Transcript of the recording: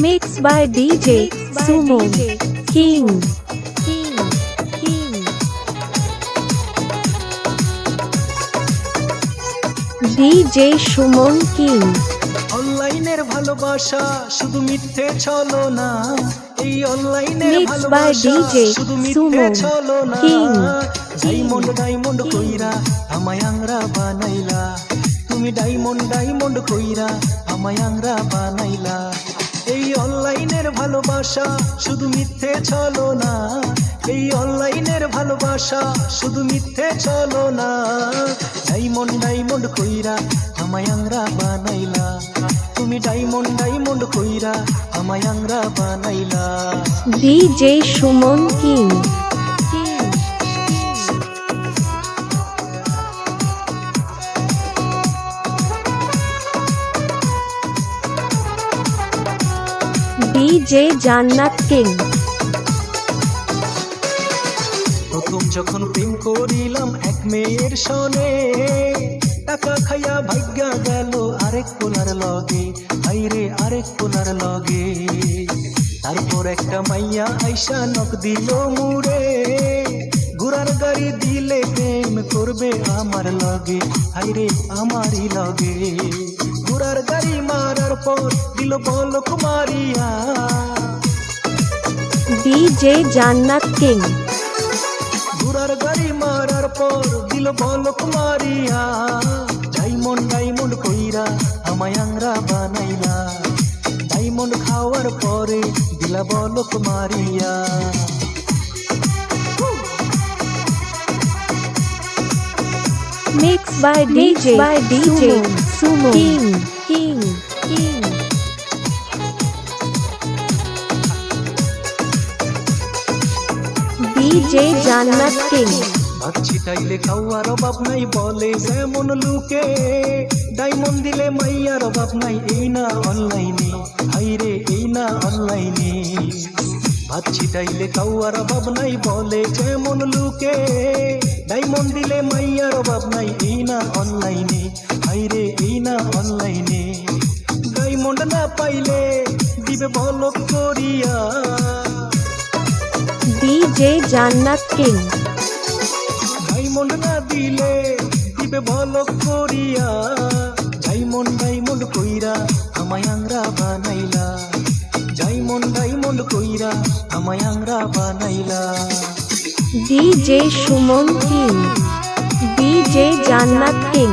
Mixed by DJ Sumo King. DJ Suman king. অনলাইনের ভালোবাসা শুধু মিথ্যে ছলনা, এই অনলাইনের ভালোবাসা শুধু মিথ্যে ছলনা। ডায়মন্ড ডায়মন্ড কইরা আমায় আংরা বানাইলা, তুমি ডায়মন্ড ডায়মন্ড কইরা আমায় আংরা বানাইলা। এই অনলাইনের ভালোবাসা শুধু মিথ্যে ছলনা, এই অনলাইনের ভালোবাসা শুধু মিথ্যে ছলনা। ডায়মন্ড ডায়মন্ড কইরা আমায় আংরা বানাইলা, তুমি ডায়মন্ড ডায়মন্ড কইরা আমায় আংরা বানাইলা। DJ Suman king. DJ Jannat king. প্রথম যখন প্রেম করিলাম এক মেয়ের সনে, টাকা খাইয়া ভাগ্যা গেল আরেক পোলার লগে, আইরে আরেক পোলার লগে। তারপর একটা মাইয়া আইসা নক দিল মুরে, ঘোড়ার গাড়ি দিলে প্রেম করবে আমার লগে, আইরে আমারই লগে। ঘোড়ার গাড়ি মারার পর দিল বলক মারিয়া। DJ Jannat king. ঘোড়ার গাড়ি মারার পর দিল বলক মারিয়া। ডায়মন্ড ডায়মন্ড কইরা আমায় আংরা বানাইলা, ডায়মন্ড খাওয়ার পরে দিলা বলক মারিয়া। Mixed by DJ Sumo King. DJ Jannat king. ভাবছি তাইলে খাওয়ার অভাব নাই বলে যেমন লুকে, ডায়মন্ড দিলে মাইয়ার অভাব নাই এই না অনলাইনে, হাইরে এই না অনলাইনে। ভাবছি তাইলে খাওয়ার অভাব নাই বলে যেমন লুকে, ডায়মন্ড দিলে মাইয়ার অভাব নাই এই না অনলাইনে, হাইরে এই না অনলাইনে। ডায়মন্ড না পাইলে দিবে বলক করিয়া। DJ Jannat king. ডায়মন্ড না দিলে দিবে বলক করিয়া। ডায়মন্ড ডায়মন্ড কইরা আমায় আংরা বানাইলা, ডায়মন্ড ডায়মন্ড কইরা আমায় আংরা বানাইলা। DJ Suman king. DJ Jannat king.